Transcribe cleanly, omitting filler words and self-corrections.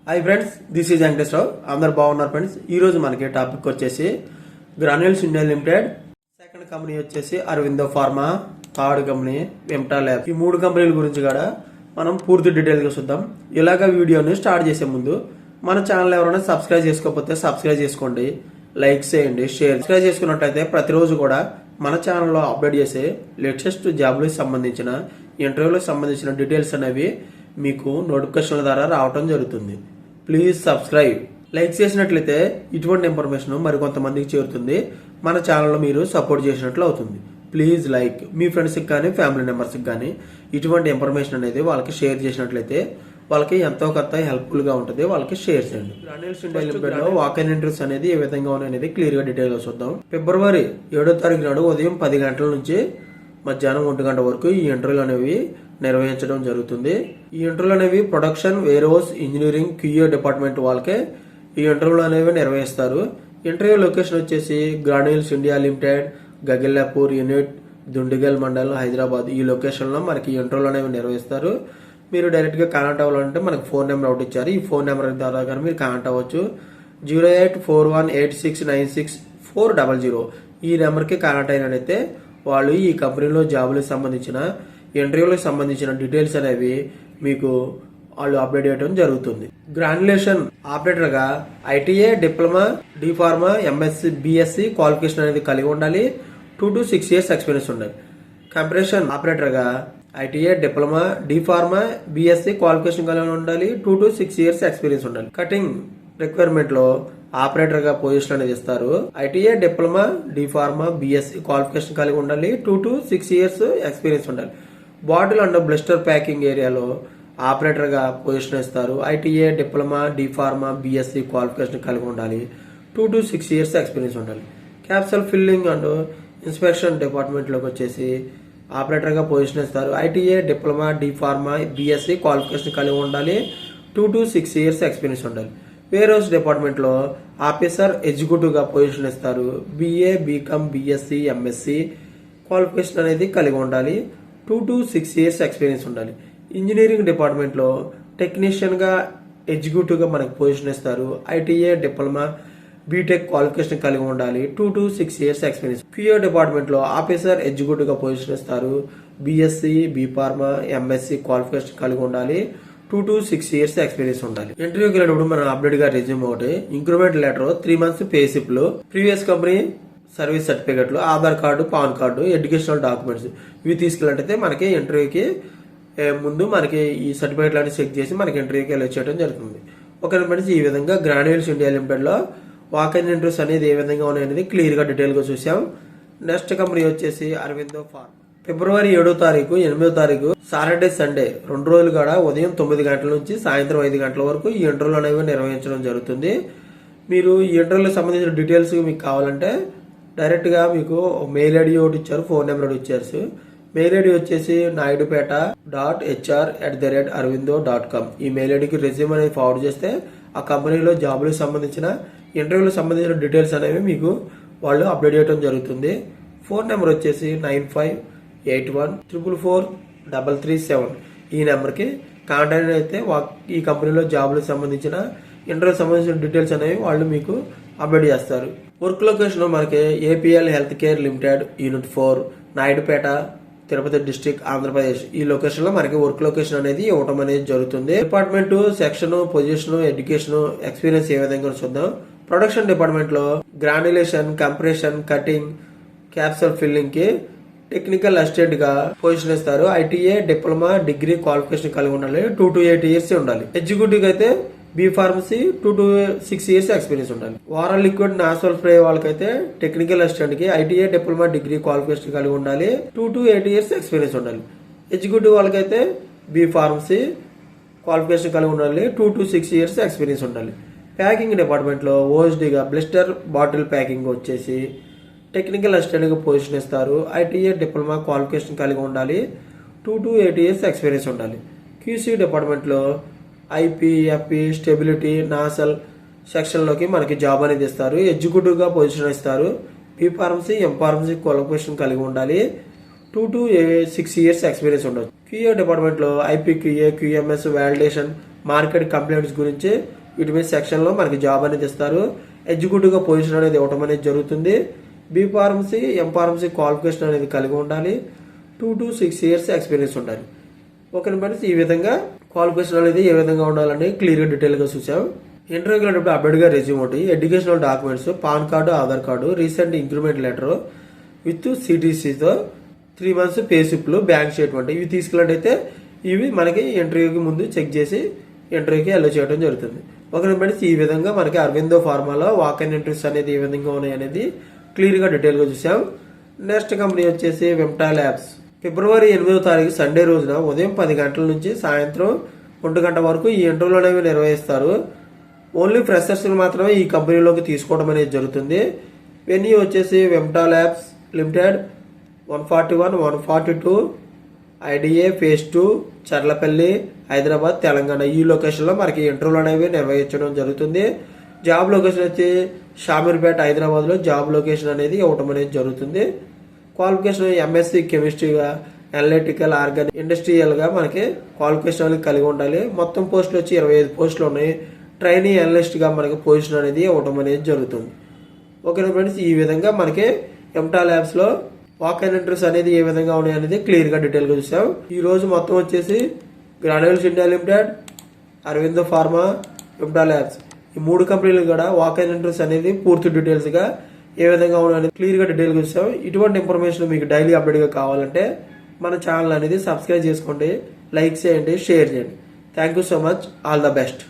Hi friends, this is Venkateswararao. అందరు బాగున్నారు friends. ఈ రోజు మనకి టాపిక్ వచ్చేసి Granules India Limited, second company వచ్చేసి Aurobindo pharma, third company Venta lab. ఈ మూడు కంపెనీల గురించి కూడా మనం పూర్తి డీటెయిల్గా చూద్దాం. ఇలాగ వీడియోని స్టార్ట్ చేసే ముందు మన ఛానల్ ఎవరైనా సబ్స్క్రైబ్ చేసుకోకపోతే సబ్స్క్రైబ్ చేసుకోండి, లైక్ చేయండి, షేర్. సబ్స్క్రైబ్ చేసుకున్నట్లయితే ప్రతిరోజు కూడా మన ఛానల్లో అప్డేట్ చేసే లేటెస్ట్ జాబ్లకు సంబంధించిన, ఇంటర్వ్యూలకు సంబంధించిన డీటెయిల్స్ అనేవి మీకు నోటిఫికేషన్ల ద్వారా రావడం జరుగుతుంది. Please subscribe. లైక్ చేసినట్లయితే ఇటువంటి ఇన్ఫర్మేషన్ మరికొంతమందికి చేరుతుంది, మన ఛానల్లో మీరు సపోర్ట్ చేసినట్లు అవుతుంది. Please like. మీ ఫ్రెండ్స్కి కానీ ఫ్యామిలీ మెంబర్స్కి కానీ ఇటువంటి ఇన్ఫర్మేషన్ అనేది వాళ్ళకి షేర్ చేసినట్లయితే వాళ్ళకి ఎంతో కొంత హెల్ప్ఫుల్గా ఉంటుంది, వాళ్ళకి షేర్ చేయండి. గ్రాన్యూల్స్ ఇండియా లిమిటెడ్లో వాక్-ఇన్ ఇంటర్వ్యూస్ అనేది ఏ విధంగా ఉన్నాయనేది క్లియర్గా డీటెయిల్గా చూద్దాం. ఫిబ్రవరి 7వ తారీఖు నాడు ఉదయం 10 గంటల నుంచి మధ్యాహ్నం 1 గంట వరకు ఈ ఇంటర్వ్యూలు అనేవి నిర్వహించడం జరుగుతుంది. ఈ ఇంటర్వ్యూలు అనేవి production, warehouse, engineering, QA department వాళ్ళకే ఈ ఇంటర్వ్యూలు అనేవి నిర్వహిస్తారు. ఇంటర్వ్యూ లొకేషన్ వచ్చేసి Granules India Limited, Gagillapur unit, Dundigal mandal, Hyderabad. ఈ లొకేషన్లో మనకి ఇంటర్వ్యూలు అనేవి నిర్వహిస్తారు. మీరు డైరెక్ట్గా కాంటాక్ట్ అవ్వాలంటే మనకు ఫోన్ నెంబర్ ఒకటి ఇచ్చారు. ఈ ఫోన్ నెంబర్ ద్వారా కానీ మీరు కాంటాక్ట్ అవ్వచ్చు. 08418696400. ఈ నెంబర్కి కాంటాక్ట్ అయినట్లయితే వాళ్ళు ఈ కంపెనీలో జాబులకు సంబంధించిన, ఇంటర్వ్యూలకు సంబంధించిన డీటెయిల్స్ అనేవి మీకు వాళ్ళు అప్డేట్ చేయడం జరుగుతుంది. గ్రాన్యులేషన్ ఆపరేటర్ గా ITI, diploma, D pharma, MSc, BSc qualification అనేది కలిగి ఉండాలి. 2 to 6 years ఎక్స్పీరియన్స్ ఉండాలి. కంప్రెషన్ ఆపరేటర్ గా ITI, diploma, D pharma, BSc qualification కలిగి ఉండాలి. 2 to 6 years ఎక్స్పీరియన్స్ ఉండాలి. కటింగ్ రిక్వైర్మెంట్ లో ఆపరేటర్ గా పొజిషన్ అనేది ఇస్తారు. ITI, diploma, D pharma, BSc qualification కలిగి ఉండాలి. 2 to 6 years ఎక్స్పీరియన్స్ ఉండాలి. బాటిల్ అండ్ బ్లిస్టర్ ప్యాకింగ్ ఏరియాలో ఆపరేటర్ గా పొజిషన్ ఇస్తారు. ITI, diploma, D pharma, BSc qualification కలిగి ఉండాలి. 2 to 6 years ఎక్స్పీరియన్స్ ఉండాలి. Capsule filling and inspection department లోకి వచ్చేసి ఆపరేటర్ గా పొజిషన్ ఇస్తారు. ITI, diploma, D pharma, BSc qualification కలిగి ఉండాలి. 2 to 6 years ఎక్స్పీరియన్స్ ఉండాలి. వేర్ హౌస్ డిపార్ట్మెంట్ లో ఆఫీసర్ ఎగ్జిక్యూటివ్ గా పొజిషన్ ఇస్తారు. BA, BCom, BSc, MSc qualification అనేది కలిగి ఉండాలి. 2 to 6 years ఎక్స్పీరియన్స్ ఉండాలి. ఇంజనీరింగ్ డిపార్ట్మెంట్ లో టెక్నీషియన్ గా ఎగ్జిక్యూటివ్ గా మనకు పొజిషన్ ఇస్తారు. ఐటీఏ, డిప్లొమా, బీటెక్ క్వాలిఫికేషన్ కలిగి ఉండాలి. 2 to 6 years experience. QA department లో ఆఫీసర్ ఎగ్జిక్యూటివ్ గా పొజిషన్ ఇస్తారు. BSc, B pharma, MSc qualification కలిగి ఉండాలి. 2 to 6 years ఎక్స్పీరియన్స్ ఉండాలి. ఇంటర్వ్యూకి వెళ్ళినప్పుడు మనం అప్డేట్ గా రెజ్యూమ్ ఒకటి, increment letter, 3 months pay slip లు, ప్రీవియస్ కంపెనీ సర్వీస్ సర్టిఫికెట్లు, Aadhaar card, pan card, educational documents ఇవి తీసుకెళ్ళినట్టయితే మనకి ఇంటర్వ్యూకి ముందు మనకి ఈ సర్టిఫికెట్లు అన్ని చెక్ చేసి మనకి ఇంటర్వ్యూకి వెళ్ళి చేయడం జరుగుతుంది. ఒక ఫ్రెండ్స్, ఈ విధంగా గ్రాన్యూల్స్ ఇండియా లిమిటెడ్ లో వాక్-ఇన్ ఇంటర్వ్యూస్ అనేది ఏ విధంగా ఉన్నాయనేది క్లియర్ గా డీటెయిల్ గా చూసాం. నెక్స్ట్ కంపెనీ వచ్చేసి అరవిందో ఫార్మా. ఫిబ్రవరి 7వ తారీఖు, 8వ తారీఖు సాటర్డే, సండే 2 రోజులు కూడా ఉదయం 9 గంటల నుంచి సాయంత్రం 5 గంటల వరకు ఈ ఇంటర్వ్యూలు అనేవి నిర్వహించడం జరుగుతుంది. మీరు ఈ ఇంటర్వ్యూలకు సంబంధించిన డీటెయిల్స్ మీకు కావాలంటే డైరెక్ట్ గా మీకు మెయిల్ ఐడి ఒకటి ఇచ్చారు, ఫోన్ నెంబర్ ఒకటి ఇచ్చారు. మెయిల్ ఐడి వచ్చేసి naidupeta.hr@arvindo.com. ఈ మెయిల్ ఐడికి రెజ్యూమ్ అనేది ఫార్వర్డ్ చేస్తే ఆ కంపెనీలో జాబులకు సంబంధించిన, ఇంటర్వ్యూలకు సంబంధించిన డీటెయిల్స్ అనేవి మీకు వాళ్ళు అప్డేట్ చేయడం జరుగుతుంది. ఫోన్ నెంబర్ వచ్చేసి 9581444337. ఈ నెంబర్కి కాంటాక్ట్ అయితే ఈ కంపెనీలో జాబులకు సంబంధించిన, ఇంటర్వ్యూకి సంబంధించిన డీటెయిల్స్ అనేవి వాళ్ళు మీకు అప్డేట్ చేస్తారు. వర్క్ లొకేషన్ మనకి APL health care limited, unit 4, Naidupeta, Tirupati district, Andhra Pradesh. ఈ లొకేషన్ లో మనకి వర్క్ లొకేషన్ అనేది ఇవ్వడం అనేది జరుగుతుంది. Department, section, position, education, experience ఏ విధంగా చూద్దాం. ప్రొడక్షన్ డిపార్ట్మెంట్ లో granulation, compression, cutting, capsule filling కి టెక్నికల్ అసిస్టెంట్ గా పొజిషన్ ఇస్తారు. ఐటీఏ, డిప్లొమా, డిగ్రీ క్వాలిఫికేషన్ కలిగి ఉండాలి. 2 to 8 years ఉండాలి. ఎగ్జిక్యూటివ్ అయితే B pharmacy 2 to 6 years experience ఉండాలి. వారల్ లిక్విడ్ నాసల్ స్ప్రే వాళ్ళకైతే టెక్నికల్ అసిస్టెంట్ కి ఐటీఏ, డిప్లొమా, డిగ్రీ క్వాలిఫికేషన్ కలిగి ఉండాలి. 2 to 8 years ఎక్స్పీరియన్స్ ఉండాలి. ఎగ్జిక్యూటివ్ వాళ్ళకైతే బి ఫార్మసీ క్వాలిఫికేషన్ కలిగి ఉండాలి. 2 to 6 years ఎక్స్పీరియన్స్ ఉండాలి. ప్యాకింగ్ డిపార్ట్మెంట్ లో ఓఎస్డీ గా బ్లిస్టర్ బాటిల్ ప్యాకింగ్ వచ్చేసి టెక్నికల్ అసిస్టెంట్ గా పొజిషన్ ఇస్తారు. ఐటీఏ, డిప్లొమా క్వాలిఫికేషన్ కలిగి ఉండాలి. 2 to 8 years ఎక్స్పీరియన్స్ ఉండాలి. క్యూసీ డిపార్ట్మెంట్ లో IP, FP, stability, nasal section లోకి మనకి జాబ్ అనేది ఇస్తారు. ఎగ్జిక్యూటివ్ గా పొజిషన్ ఇస్తారు. B pharmacy, M pharmacy qualification కలిగి ఉండాలి. 2 to 6 years ఎక్స్పీరియన్స్ ఉండొచ్చు. క్యూఏ డిపార్ట్మెంట్ లో IP, QA, QMS, validation, market complaints గురించి వీటి మీద సెక్షన్లో మనకి జాబ్ అనేది ఇస్తారు. ఎగ్జిక్యూటివ్గా పొజిషన్ అనేది ఇవ్వడం అనేది జరుగుతుంది. B pharmacy M pharmacy qualification అనేది కలిగి ఉండాలి. 2 to 6 years ఎక్స్పీరియన్స్ ఉండాలి. ఓకే ఫ్రెండ్స్, ఈ విధంగా క్వాలిఫికేషన్ అనేది ఏ విధంగా ఉండాలని క్లియర్గా డీటెయిల్గా చూసాం. ఇంటర్వ్యూకి వెళ్ళినప్పుడు అప్డేట్గా రెజ్యూమ్ ఒకటి, educational documents, PAN card, Aadhaar card, recent increment letter with సిటీసీతో 3 months పే స్లిప్లు, బ్యాంక్ స్టేట్మెంట్ ఇవి తీసుకున్నట్టయితే ఇవి మనకి ఇంటర్వ్యూకి ముందు చెక్ చేసి ఇంటర్వ్యూకి అలో చేయడం జరుగుతుంది. ఓకే ఫ్రెండ్స్, ఈ విధంగా మనకి అరవిందో ఫార్మాలో వాక్ ఇన్ ఇంటర్వ్యూస్ అనేది ఏ విధంగా ఉన్నాయి అనేది క్లియర్గా డీటెయిల్గా చూసాం. నెక్స్ట్ కంపెనీ వచ్చేసి వెంటా ల్యాబ్స్. February 8వ సండే రోజున ఉదయం 10 గంటల నుంచి సాయంత్రం 1 గంట వరకు ఈ ఇంటర్వ్యూలు అనేవి నిర్వహిస్తారు. ఓన్లీ ఫ్రెషర్స్ మాత్రమే ఈ కంపెనీలోకి తీసుకోవడం అనేది జరుగుతుంది. వెన్యూ వచ్చేసి Venta labs limited, 141, 142 IDA phase 2 Cherlapally, Hyderabad, Telangana. ఈ లొకేషన్లో మనకి ఇంటర్వ్యూలు అనేవి నిర్వహించడం జరుగుతుంది. జాబ్ లొకేషన్ వచ్చి షామీర్పేట, హైదరాబాద్లో జాబ్ లొకేషన్ అనేది ఇవ్వటం అనేది జరుగుతుంది. క్వాలిఫికేషన్ MSc కెమిస్ట్రీగా, అనలిటికల్, ఆర్గానిక్, ఇండస్ట్రియల్గా మనకి క్వాలిఫికేషన్ అనేది కలిగి ఉండాలి. మొత్తం పోస్టులు వచ్చి 25 పోస్టులు ఉన్నాయి. ట్రైనీ అనలిస్ట్గా మనకి పొజిషన్ అనేది ఇవ్వటం అనేది జరుగుతుంది. ఓకే ఫ్రెండ్స్, ఈ విధంగా మనకి ఎంటా ల్యాబ్స్లో వాక్ ఇన్ ఇంటర్వ్యూస్ అనేది ఏ విధంగా ఉన్నాయి అనేది క్లియర్గా డీటెయిల్గా చూసాం. ఈ రోజు మొత్తం వచ్చేసి Granules India Limited, Aurobindo pharma, Venta labs ఈ 3 కంపెనీలు కూడా వాక్ ఇన్ ఇంటర్వ్యూస్ అనేది పూర్తి డీటెయిల్స్గా ఏ విధంగా ఉన్నాయని క్లియర్గా డీటెయిల్గా చూసాం. ఇటువంటి ఇన్ఫర్మేషన్ మీకు డైలీ అప్డేట్గా కావాలంటే మన ఛానల్ అనేది సబ్స్క్రైబ్ చేసుకోండి, లైక్ చేయండి, షేర్ చేయండి. Thank you so much. All the best.